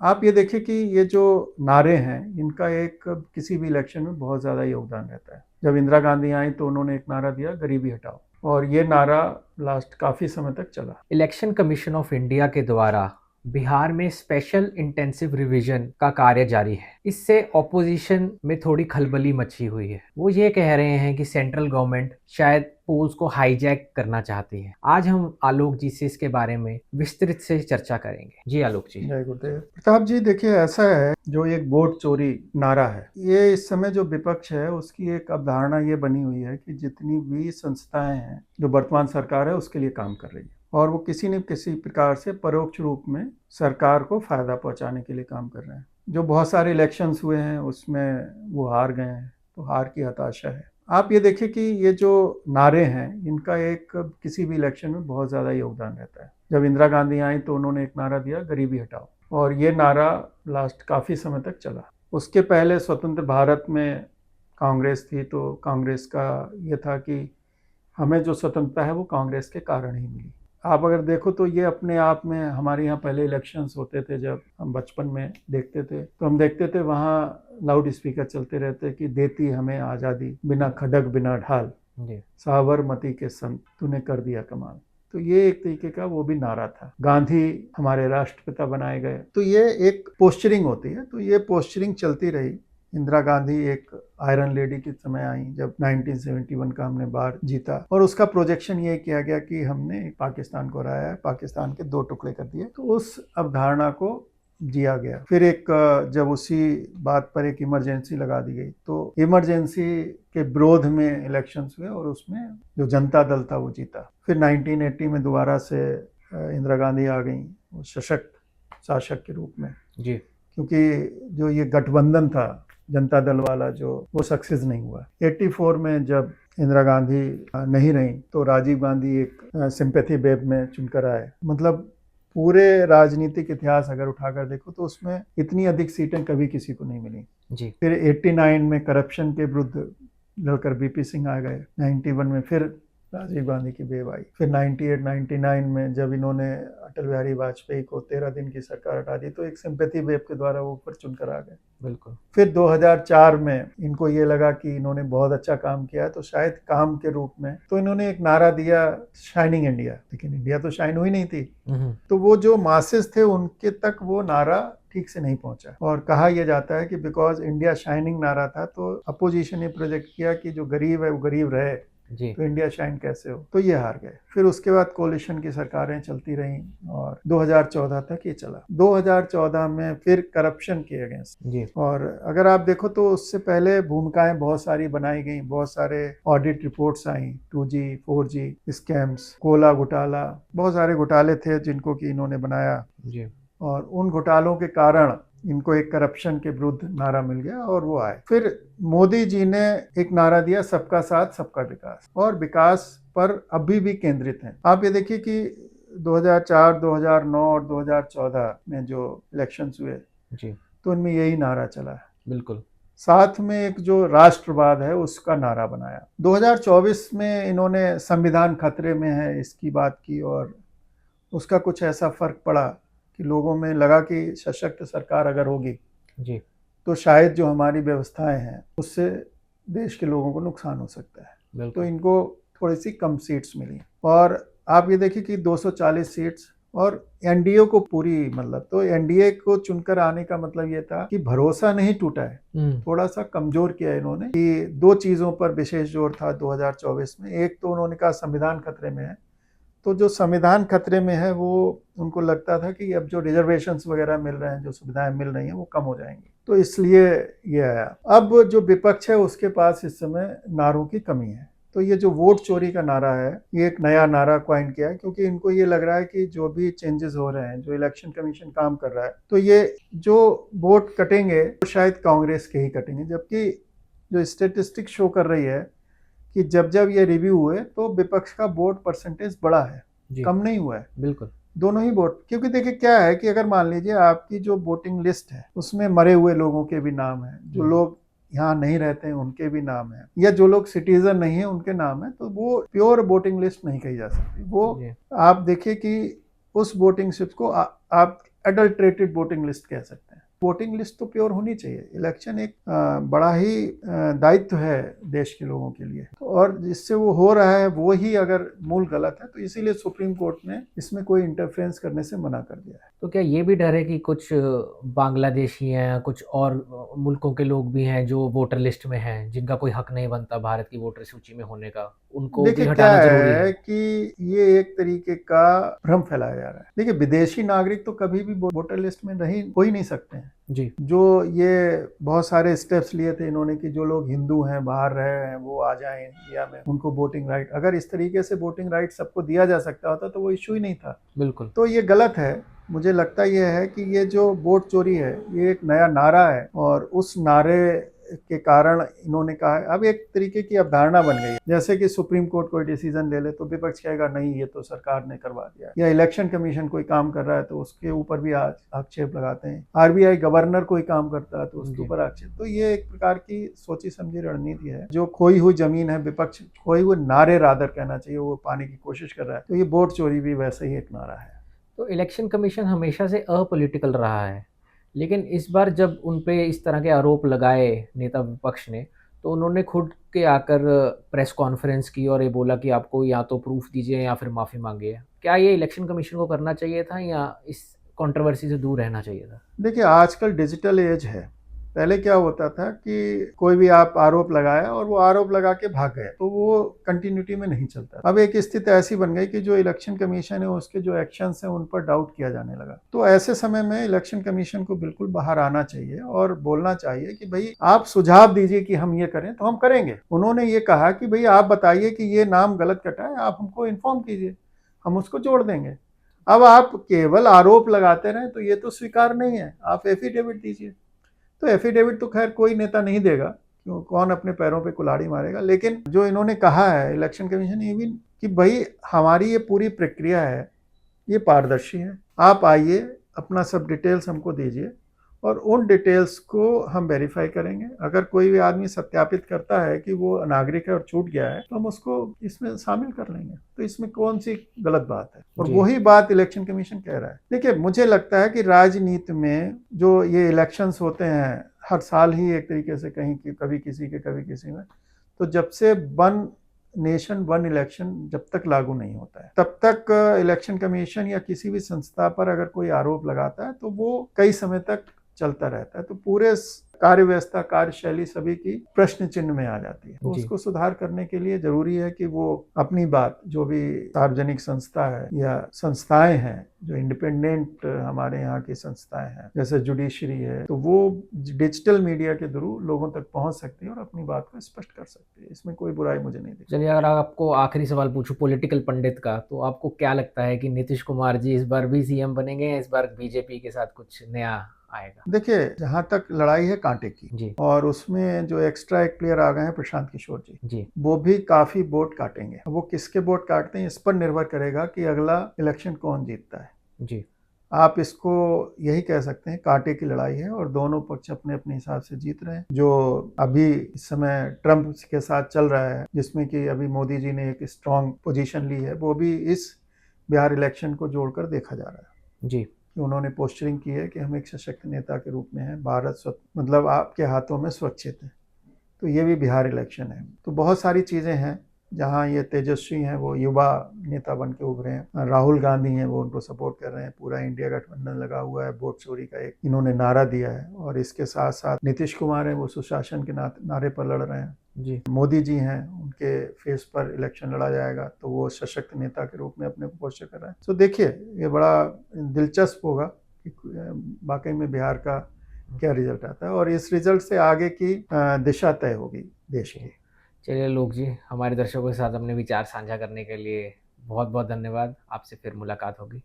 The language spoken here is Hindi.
आप ये देखिए कि ये जो नारे हैं इनका एक किसी भी इलेक्शन में बहुत ज़्यादा योगदान रहता है। जब इंदिरा गांधी आई तो उन्होंने एक नारा दिया, गरीबी हटाओ, और ये नारा लास्ट काफ़ी समय तक चला। इलेक्शन कमीशन ऑफ इंडिया के द्वारा बिहार में स्पेशल इंटेंसिव रिवीजन का कार्य जारी है। इससे ऑपोजिशन में थोड़ी खलबली मची हुई है। वो ये कह रहे हैं कि सेंट्रल गवर्नमेंट शायद पोल्स को हाईजैक करना चाहती है। आज हम आलोक जी से इसके बारे में विस्तृत से चर्चा करेंगे। जी आलोक जी। जय गुरुदेव। प्रताप जी, देखिए ऐसा है, जो एक वोट चोरी नारा है, ये इस समय जो विपक्ष है उसकी एक अवधारणा ये बनी हुई है कि जितनी भी संस्थाएं हैं जो वर्तमान सरकार है उसके लिए काम कर रही है, और वो किसी न किसी प्रकार से परोक्ष रूप में सरकार को फायदा पहुंचाने के लिए काम कर रहे हैं। जो बहुत सारे इलेक्शंस हुए हैं उसमें वो हार गए हैं, तो हार की हताशा है। आप ये देखिए कि ये जो नारे हैं इनका एक किसी भी इलेक्शन में बहुत ज़्यादा योगदान रहता है। जब इंदिरा गांधी आई तो उन्होंने एक नारा दिया, गरीबी हटाओ, और ये नारा लास्ट काफ़ी समय तक चला। उसके पहले स्वतंत्र भारत में कांग्रेस थी, तो कांग्रेस का ये था कि हमें जो स्वतंत्रता है वो कांग्रेस के कारण ही मिली। आप अगर देखो तो ये अपने आप में, हमारे यहाँ पहले इलेक्शंस होते थे जब हम बचपन में देखते थे, तो हम देखते थे वहाँ लाउड स्पीकर चलते रहते कि देती हमें आज़ादी बिना खडग बिना ढाल, साबरमती के संत तूने कर दिया कमाल। तो ये एक तरीके का वो भी नारा था। गांधी हमारे राष्ट्रपिता बनाए गए, तो ये एक पोस्चरिंग होती है, तो ये पोस्चरिंग चलती रही। इंदिरा गांधी एक आयरन लेडी के समय आई जब 1971 का हमने बार जीता, और उसका प्रोजेक्शन ये किया गया कि हमने पाकिस्तान को हराया है, पाकिस्तान के 2 टुकड़े कर दिए, तो उस अवधारणा को जिया गया। फिर एक जब उसी बात पर एक इमरजेंसी लगा दी गई, तो इमरजेंसी के विरोध में इलेक्शंस हुए और उसमें जो जनता दल था वो जीता। फिर 1980 में दोबारा से इंदिरा गांधी आ गई, वो सशक्त शासक के रूप में जी। क्योंकि जो ये गठबंधन था जनता दल वाला, जो वो सक्सेस नहीं हुआ। 84 में जब इंदिरा गांधी नहीं रही तो राजीव गांधी एक सिंपैथी वेब में चुनकर आए। मतलब पूरे राजनीतिक इतिहास अगर उठाकर देखो तो उसमें इतनी अधिक सीटें कभी किसी को नहीं मिली। जी। फिर 89 में करप्शन के विरुद्ध लड़कर बीपी सिंह आ गए। 91 में फिर राजीव गांधी की वेव आई। फिर 98-99 में जब इन्होंने अटल बिहारी वाजपेयी को 13 दिन की सरकार हटा दी, तो एक सिंपैथी वेव के द्वारा वो ऊपर चुनकर आ गए। बिल्कुल। फिर 2004 में इनको ये लगा कि इन्होंने बहुत अच्छा काम किया, तो शायद काम के रूप में तो इन्होंने एक नारा दिया, शाइनिंग इंडिया, लेकिन इंडिया तो शाइन हुई नहीं थी। तो वो जो मासेस थे उनके तक वो नारा ठीक से नहीं पहुंचा, और कहा यह जाता है कि बिकॉज इंडिया शाइनिंग नारा था, तो अपोजिशन ने प्रोजेक्ट किया कि जो गरीब है वो गरीब रहे, जी। तो इंडिया शाइन कैसे हो, तो ये हार गए। फिर उसके बाद कोलिशन की सरकारें चलती रहीं और 2014 तक ये चला। 2014 में फिर करप्शन के अगेंस्ट जी। और अगर आप देखो तो उससे पहले भूमिकाएं बहुत सारी बनाई गई, बहुत सारे ऑडिट रिपोर्ट्स आई, 2G 4G स्कैम्स, कोला घोटाला, बहुत सारे घोटाले थे जिनको कि इन्होंने बनाया। जी। और उन घोटालों के कारण इनको एक करप्शन के विरुद्ध नारा मिल गया और वो आए। फिर मोदी जी ने एक नारा दिया, सबका साथ सबका विकास, और विकास पर अभी भी केंद्रित है। आप ये देखिए कि 2004, 2009 और 2014 में जो इलेक्शंस हुए जी। तो उनमें यही नारा चला है। बिल्कुल। साथ में एक जो राष्ट्रवाद है उसका नारा बनाया। 2024 में इन्होंने संविधान खतरे में है इसकी बात की, और उसका कुछ ऐसा फर्क पड़ा कि लोगों में लगा कि सशक्त सरकार अगर होगी जी। तो शायद जो हमारी व्यवस्थाएं हैं उससे देश के लोगों को नुकसान हो सकता है। तो बिल्कुल। इनको थोड़ी सी कम सीट्स मिली, और आप ये देखिए कि 240 सीट्स, और एनडीए को पूरी, मतलब तो एनडीए को चुनकर आने का मतलब ये था कि भरोसा नहीं टूटा है, थोड़ा सा कमजोर किया इन्होंने। कि 2 चीज़ों पर विशेष जोर था 2024 में। एक तो उन्होंने कहा संविधान खतरे में है, तो जो संविधान खतरे में है वो उनको लगता था कि अब जो रिजर्वेशंस वगैरह मिल रहे हैं, जो सुविधाएं मिल रही हैं, वो कम हो जाएंगी, तो इसलिए ये आया। अब जो विपक्ष है उसके पास इस समय नारों की कमी है, तो ये जो वोट चोरी का नारा है ये एक नया नारा क्वाइन किया है, क्योंकि इनको ये लग रहा है कि जो भी चेंजेस हो रहे हैं, जो इलेक्शन कमीशन काम कर रहा है, तो ये जो वोट कटेंगे तो शायद कांग्रेस के ही कटेंगे। जबकि जो स्टेटिस्टिक्स शो कर रही है कि जब जब ये रिव्यू हुए तो विपक्ष का वोट परसेंटेज बढ़ा है, कम नहीं हुआ है। बिल्कुल। दोनों ही वोट, क्योंकि देखिए क्या है कि अगर मान लीजिए आपकी जो वोटिंग लिस्ट है उसमें मरे हुए लोगों के भी नाम है, जो लोग यहाँ नहीं रहते हैं उनके भी नाम है, या जो लोग सिटीजन नहीं है उनके नाम है, तो वो प्योर वोटिंग लिस्ट नहीं कही जा सकती। वो आप देखिए कि उस वोटिंग लिस्ट को आप एडल्ट्रेटेड वोटिंग लिस्ट कह सकते हैं। वोटिंग लिस्ट तो प्योर होनी चाहिए। इलेक्शन एक बड़ा ही दायित्व है देश के लोगों के लिए, और जिससे वो हो रहा है वो ही अगर मूल गलत है, तो इसीलिए सुप्रीम कोर्ट ने इसमें कोई इंटरफेरेंस करने से मना कर दिया है। तो क्या ये भी डर है कि कुछ बांग्लादेशी हैं, कुछ और मुल्कों के लोग भी हैं जो वोटर लिस्ट में हैं, जिनका कोई हक नहीं बनता भारत की वोटर सूची में होने का, उनको भी देखिए क्या हटाना जरूरी है है? कि ये एक तरीके का भ्रम फैलाया जा रहा है। देखिए विदेशी नागरिक तो कभी भी वोटर लिस्ट में नहीं हो ही नहीं सकते हैं। जी जो ये बहुत सारे स्टेप्स लिए थे इन्होंने कि जो लोग हिंदू हैं, बाहर रहे हैं, वो आ जाएं इंडिया में, उनको वोटिंग राइट, अगर इस तरीके से वोटिंग राइट सबको दिया जा सकता होता तो वो इशू ही नहीं था। बिल्कुल। तो ये गलत है। मुझे लगता ये है कि ये जो वोट चोरी है ये एक नया नारा है, और उस नारे के कारण इन्होंने कहा है, अब एक तरीके की अवधारणा बन गई है। जैसे कि सुप्रीम कोर्ट कोई डिसीजन ले ले तो विपक्ष कहेगा नहीं ये तो सरकार ने करवा दिया, या इलेक्शन कमीशन कोई काम कर रहा है तो उसके ऊपर भी आक्षेप लगाते हैं, आरबीआई गवर्नर कोई काम करता है तो उसके ऊपर आक्षेप। तो ये एक प्रकार की सोची समझी रणनीति है। जो खोई हुई जमीन है, विपक्ष खोई हुए नारे रादर कहना चाहिए, वो पाने की कोशिश कर रहा है। तो ये वोट चोरी भी वैसे ही एक नारा है। तो इलेक्शन कमीशन हमेशा से अपॉलिटिकल रहा है, लेकिन इस बार जब उन पे इस तरह के आरोप लगाए नेता विपक्ष ने, तो उन्होंने खुद के आकर प्रेस कॉन्फ्रेंस की और ये बोला कि आपको या तो प्रूफ दीजिए या फिर माफ़ी मांगिए। क्या ये इलेक्शन कमीशन को करना चाहिए था या इस कंट्रोवर्सी से दूर रहना चाहिए था? देखिए आजकल डिजिटल एज है। पहले क्या होता था कि कोई भी आप आरोप लगाया और वो आरोप लगा के भाग गए, तो वो कंटिन्यूटी में नहीं चलता। अब एक स्थिति ऐसी बन गई कि जो इलेक्शन कमीशन है उसके जो एक्शंस हैं उन पर डाउट किया जाने लगा। तो ऐसे समय में इलेक्शन कमीशन को बिल्कुल बाहर आना चाहिए और बोलना चाहिए कि भाई आप सुझाव दीजिए कि हम ये करें तो हम करेंगे। उन्होंने ये कहा कि भाई आप बताइए कि ये नाम गलत कटा है, आप हमको इन्फॉर्म कीजिए, हम उसको जोड़ देंगे। अब आप केवल आरोप लगाते रहें तो ये तो स्वीकार नहीं है। आप एफिडेविट दीजिए। तो एफिडेविट तो खैर कोई नेता नहीं देगा, क्यों, कौन अपने पैरों पे कुल्हाड़ी मारेगा। लेकिन जो इन्होंने कहा है इलेक्शन कमीशन ये भी कि भाई हमारी ये पूरी प्रक्रिया है, ये पारदर्शी है, आप आइए अपना सब डिटेल्स हमको दीजिए और उन डिटेल्स को हम वेरीफाई करेंगे। अगर कोई भी आदमी सत्यापित करता है कि वो नागरिक है और छूट गया है तो हम उसको इसमें शामिल कर लेंगे। तो इसमें कौन सी गलत बात है? और वही बात इलेक्शन कमीशन कह रहा है। देखिए मुझे लगता है कि राजनीति में जो ये इलेक्शंस होते हैं हर साल ही एक तरीके से, कहीं कभी किसी के कभी किसी में, तो जब से वन नेशन वन इलेक्शन जब तक लागू नहीं होता है तब तक इलेक्शन कमीशन या किसी भी संस्था पर अगर कोई आरोप लगाता है तो वो कई समय तक चलता रहता है। तो पूरे कार्य व्यवस्था, कार्यशैली सभी की प्रश्न चिन्ह में आ जाती है। तो उसको सुधार करने के लिए जरूरी है कि वो अपनी बात, जो भी सार्वजनिक संस्था है या संस्थाएं हैं जो इंडिपेंडेंट हमारे यहाँ की संस्थाएं हैं जैसे जुडिशरी है, तो वो डिजिटल मीडिया के थ्रू लोगों तक पहुंच सकती है और अपनी बात को स्पष्ट कर सकती है। इसमें कोई बुराई मुझे नहीं दिखती। चलिए, अगर आपको आखिरी सवाल पूछूं पॉलिटिकल पंडित का, तो आपको क्या लगता है कि नीतीश कुमार जी इस बार भी सीएम बनेंगे या इस बार बीजेपी के साथ कुछ नया आएगा? देखिए जहां तक लड़ाई है कांटे की जी और उसमें जो एक्स्ट्रा एक प्लेयर आ गए हैं प्रशांत किशोर जी वो भी काफी वोट काटेंगे। वो किसके वोट काटते हैं इस पर निर्भर करेगा कि अगला इलेक्शन कौन जीतता है। जी आप इसको यही कह सकते हैं कांटे की लड़ाई है और दोनों पक्ष अपने अपने हिसाब से जीत रहे हैं। जो अभी इस समय ट्रंप के साथ चल रहा है, जिसमें कि अभी मोदी जी ने एक स्ट्रांग पोजीशन ली है, वो भी इस बिहार इलेक्शन को जोड़कर देखा जा रहा है जी कि उन्होंने पोस्टरिंग की है कि हम एक सशक्त नेता के रूप में हैं, भारत मतलब आपके हाथों में सुरक्षित है। तो ये भी बिहार इलेक्शन है। तो बहुत सारी चीज़ें हैं जहाँ ये तेजस्वी हैं, वो युवा नेता बन के उभरे हैं। राहुल गांधी हैं, वो उनको सपोर्ट कर रहे हैं। पूरा इंडिया गठबंधन लगा हुआ है। वोट चोरी का एक इन्होंने नारा दिया है और इसके साथ साथ नीतीश कुमार हैं, वो सुशासन के नारे पर लड़ रहे हैं। जी मोदी जी हैं, उनके फेस पर इलेक्शन लड़ा जाएगा, तो वो सशक्त नेता के रूप में अपने को पोस्टर कर रहे हैं। तो देखिए ये बड़ा दिलचस्प होगा कि वाकई में बिहार का क्या रिजल्ट आता है और इस रिजल्ट से आगे की दिशा तय होगी देश की। चलिए लोक जी, हमारे दर्शकों के साथ अपने विचार साझा करने के लिए बहुत बहुत धन्यवाद। आपसे फिर मुलाकात होगी।